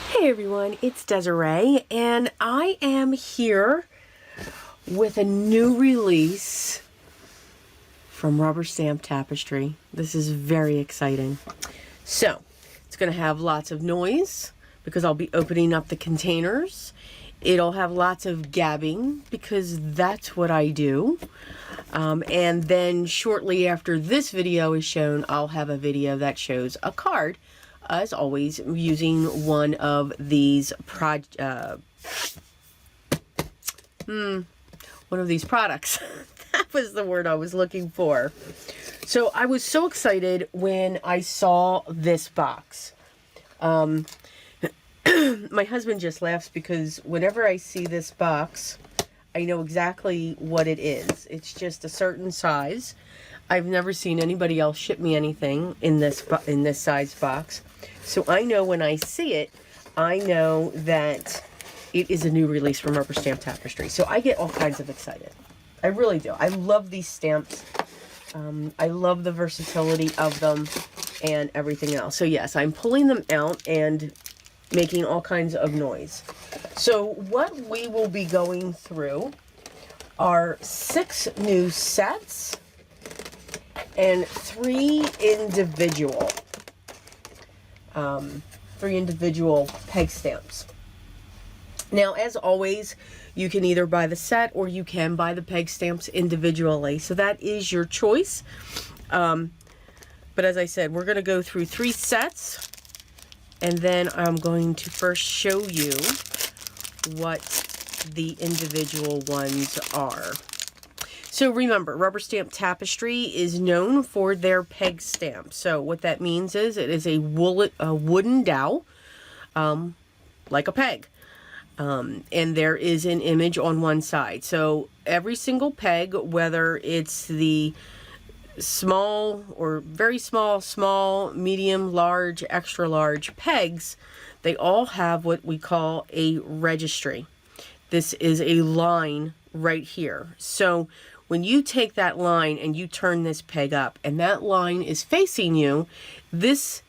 Hey everyone, it's Desiree, and I am here with a new release from Rubber Stamp Tapestry. This is very exciting. So, it's going to have lots of noise because I'll be opening up the containers. It'll have lots of gabbing because that's what I do. And then shortly after this video is shown, I'll have a video that shows a card. As always, using one of these products. That was the word I was looking for. So I was so excited when I saw this box. My husband just laughs because whenever I see this box, I know exactly what it is. It's just a certain size. I've never seen anybody else ship me anything in this size box. So I know when I see it, I know that it is a new release from Rubber Stamp Tapestry. So I get all kinds of excited. I really do. I love these stamps. I love the versatility of them and everything else. So yes, I'm pulling them out and making all kinds of noise. So what we will be going through are 6 new sets and 3 individual peg stamps. Now, as always, you can either buy the set or you can buy the peg stamps individually. So that is your choice. But as I said, we're going to go through 3 sets. And then I'm going to first show you what the individual ones are. So remember, Rubber Stamp Tapestry is known for their peg stamp. So what that means is it is a wooden dowel, like a peg. And there is an image on one side. So every single peg, whether it's the small or very small, small, medium, large, extra large pegs, they all have what we call a registry. This is a line right here. So when you take that line and you turn this peg up and that line is facing you, this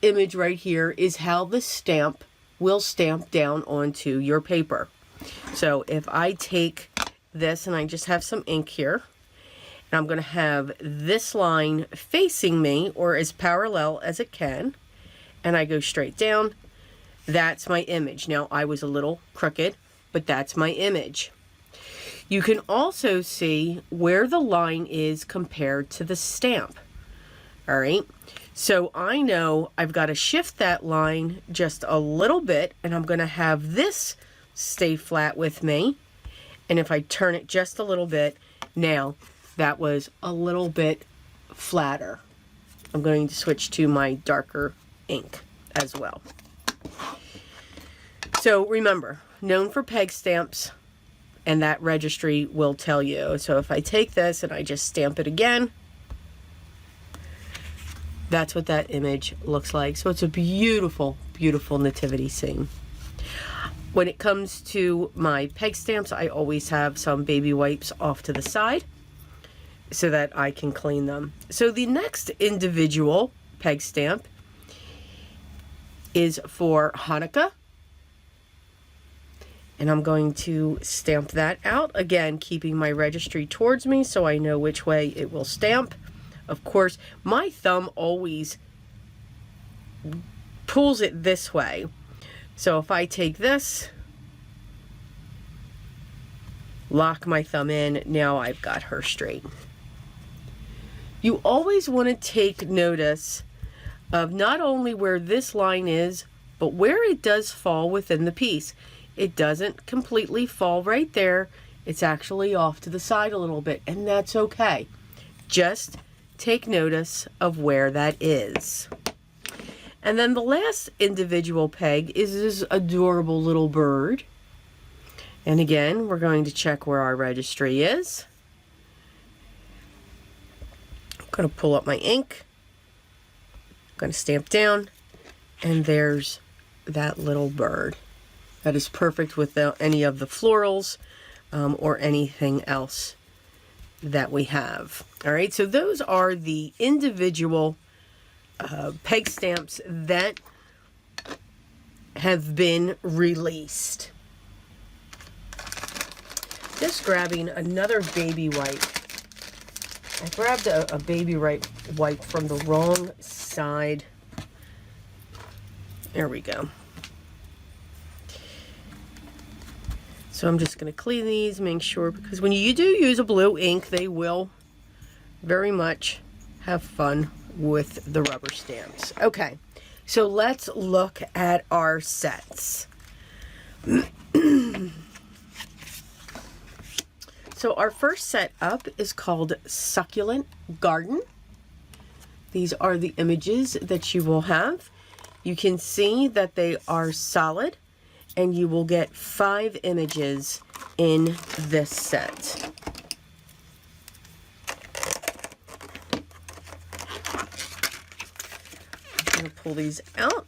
image right here is how the stamp will stamp down onto your paper. So if I take this and I just have some ink here, and I'm going to have this line facing me or as parallel as it can, and I go straight down, that's my image. Now I was a little crooked, but that's my image. You can also see where the line is compared to the stamp. All right. So I know I've got to shift that line just a little bit, and I'm going to have this stay flat with me. And if I turn it just a little bit, now that was a little bit flatter. I'm going to switch to my darker ink as well. So remember, known for peg stamps, and that registry will tell you. So if I take this and I just stamp it again, that's what that image looks like. So it's a beautiful, beautiful nativity scene. When it comes to my peg stamps, I always have some baby wipes off to the side so that I can clean them. So the next individual peg stamp is for Hanukkah. And I'm going to stamp that out, again, keeping my registry towards me so I know which way it will stamp. Of course, my thumb always pulls it this way. So if I take this, lock my thumb in, now I've got her straight. You always want to take notice of not only where this line is, but where it does fall within the piece. It doesn't completely fall right there. It's actually off to the side a little bit, and that's okay. Just take notice of where that is. And then the last individual peg is this adorable little bird. And again, we're going to check where our registry is. I'm going to pull up my ink. I'm going to stamp down, and there's that little bird. That is perfect with any of the florals or anything else that we have. All right, so those are the individual peg stamps that have been released. Just grabbing another baby wipe. I grabbed a baby wipe from the wrong side. There we go. So I'm just going to clean these, make sure, because when you do use a blue ink, they will very much have fun with the rubber stamps. Okay, so let's look at our sets. So our first set up is called Succulent Garden. These are the images that you will have. You can see that they are solid, and you will get 5 images in this set. I'm going to pull these out.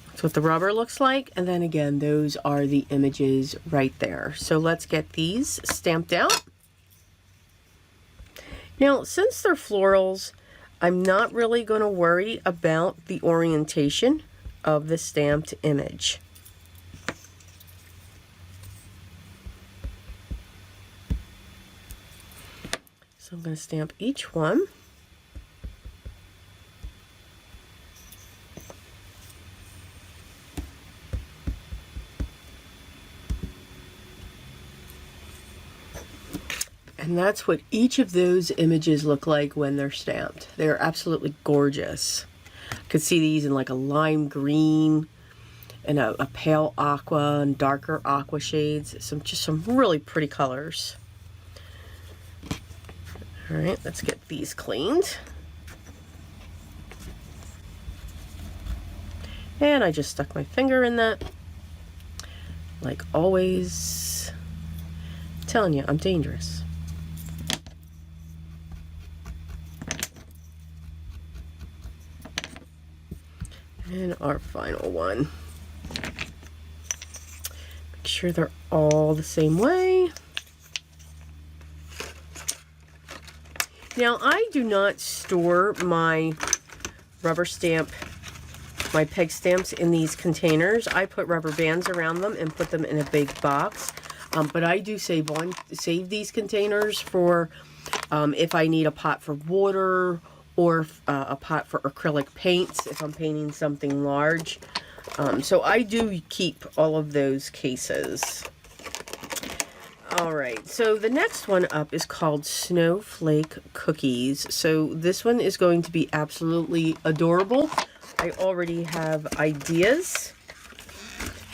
That's what the rubber looks like, and then again, those are the images right there. So let's get these stamped out. Now, since they're florals, I'm not really going to worry about the orientation of the stamped image. So I'm going to stamp each one. And that's what each of those images look like when they're stamped. They're absolutely gorgeous. You can see these in like a lime green and a pale aqua and darker aqua shades. Just some really pretty colors. All right, let's get these cleaned. And I just stuck my finger in that. Like always. I'm telling you, I'm dangerous. And our final one. Make sure they're all the same way. Now, I do not store my rubber stamp, my peg stamps in these containers. I put rubber bands around them and put them in a big box. But I do save these containers for if I need a pot for water, or a pot for acrylic paints if I'm painting something large. So I do keep all of those cases. All right, so the next one up is called Snowflake Cookies. So this one is going to be absolutely adorable. I already have ideas.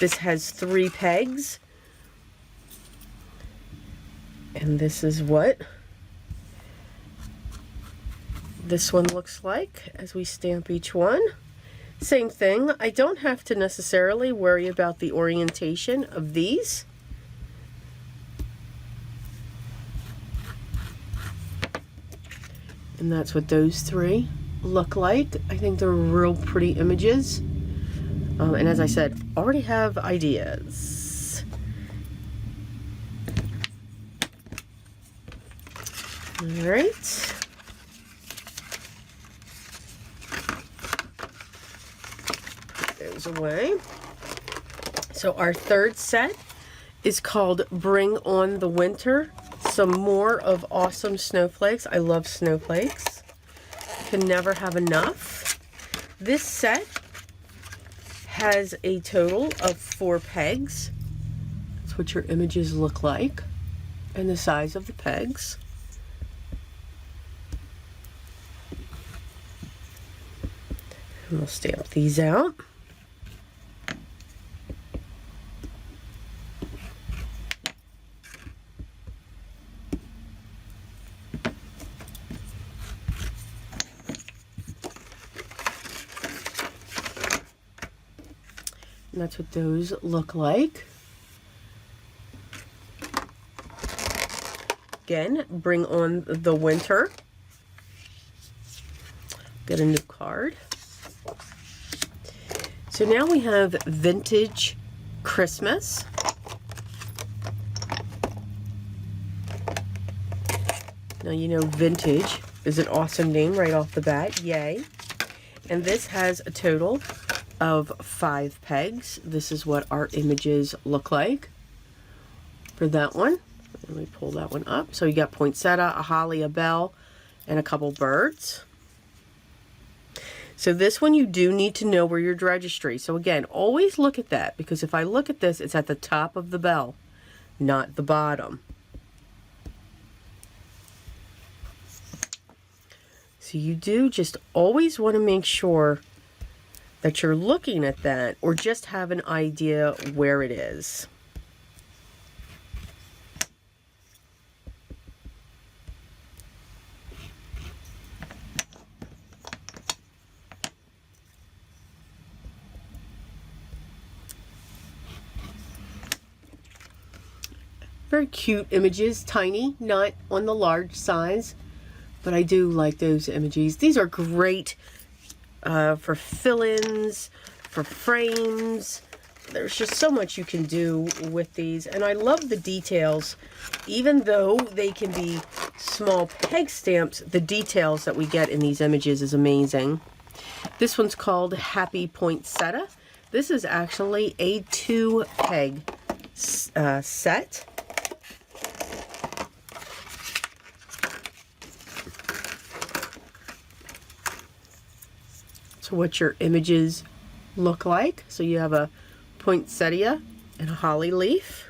This has 3 pegs. And this is what this one looks like as we stamp each one. Same thing. I don't have to necessarily worry about the orientation of these. And that's what those 3 look like. I think they're real pretty images. And as I said, already have ideas. All right. Away. So our third set is called Bring On the Winter. Some more of awesome snowflakes. I love snowflakes. Can never have enough. This set has a total of 4 pegs. That's what your images look like and the size of the pegs. And we'll stamp these out. And that's what those look like. Again, bring on the winter. Get a new card. So now we have Vintage Christmas. Now you know vintage is an awesome name right off the bat. Yay. And this has a total of 5 pegs. This is what our images look like for that one. Let me pull that one up. So you got poinsettia, a holly, a bell, and a couple birds. So this one you do need to know where your registry. So again, always look at that, because if I look at this, it's at the top of the bell, not the bottom. So you do just always want to make sure that you're looking at that, or just have an idea where it is. Very cute images, tiny, not on the large size, but I do like those images. These are great for fill-ins, for frames. There's just so much you can do with these, and I love the details. Even though they can be small peg stamps, the details that we get in these images is amazing. This one's called Happy Poinsettia. This is actually a 2-peg set. So what your images look like. So you have a poinsettia and a holly leaf.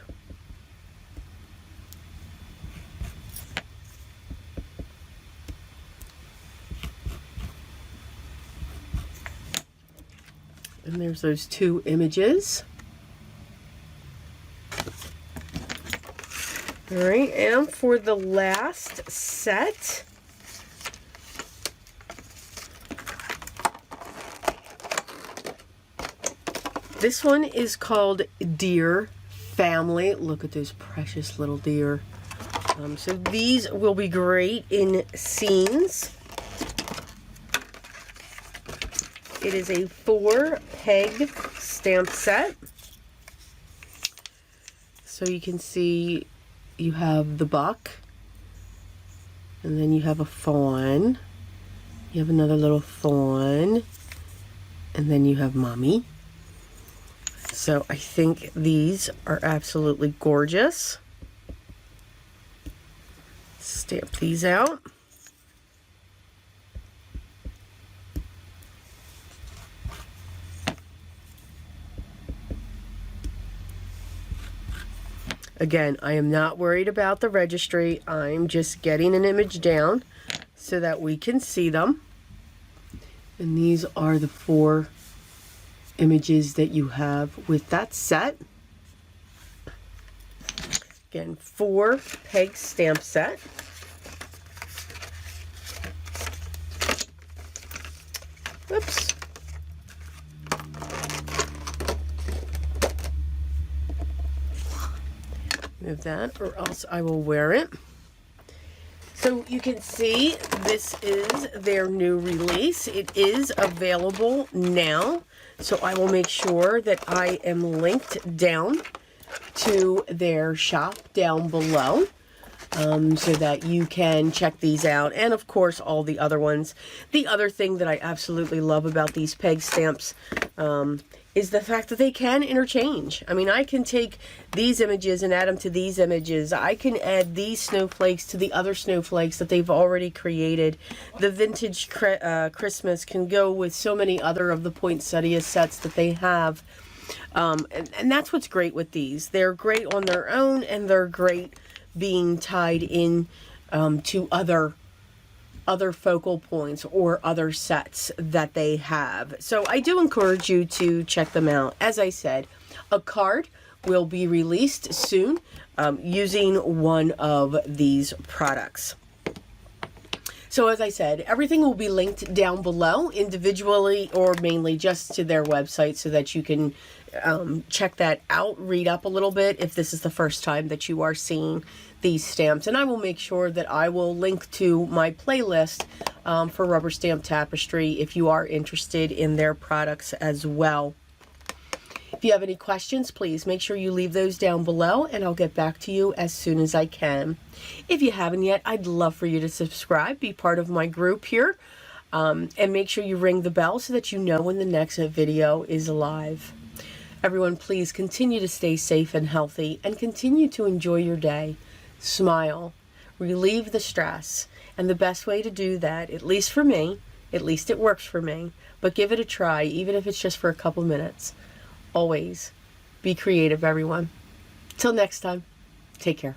And there's those 2 images. All right, and for the last set, this one is called Deer Family. Look at those precious little deer. So these will be great in scenes. It is a 4-peg stamp set. So you can see you have the buck, and then you have a fawn. You have another little fawn, and then you have mommy. So I think these are absolutely gorgeous. Stamp these out. Again, I am not worried about the registry. I'm just getting an image down so that we can see them. And these are the 4 images that you have with that set. Again, 4-peg stamp set. Oops. Move that, or else I will wear it. So you can see this is their new release. It is available now. So I will make sure that I am linked down to their shop down below, so that you can check these out. And of course, all the other ones. The other thing that I absolutely love about these peg stamps is the fact that they can interchange. I mean, I can take these images and add them to these images. I can add these snowflakes to the other snowflakes that they've already created. The vintage Christmas can go with so many other of the poinsettia sets that they have. And that's what's great with these. They're great on their own, and they're great being tied in to other focal points or other sets that they have. So I do encourage you to check them out. As I said, a card will be released soon using one of these products. So as I said, everything will be linked down below individually or mainly just to their website, so that you can check that out, read up a little bit if this is the first time that you are seeing these stamps. And I will make sure that I will link to my playlist for Rubber Stamp Tapestry if you are interested in their products as well. If you have any questions, please make sure you leave those down below, and I'll get back to you as soon as I can. If you haven't yet, I'd love for you to subscribe, be part of my group here. And make sure you ring the bell so that you know when the next video is live. Everyone, please continue to stay safe and healthy and continue to enjoy your day. Smile, relieve the stress, and the best way to do that, at least for me, at least it works for me, but give it a try, even if it's just for a couple minutes. Always be creative, everyone. Till next time, take care.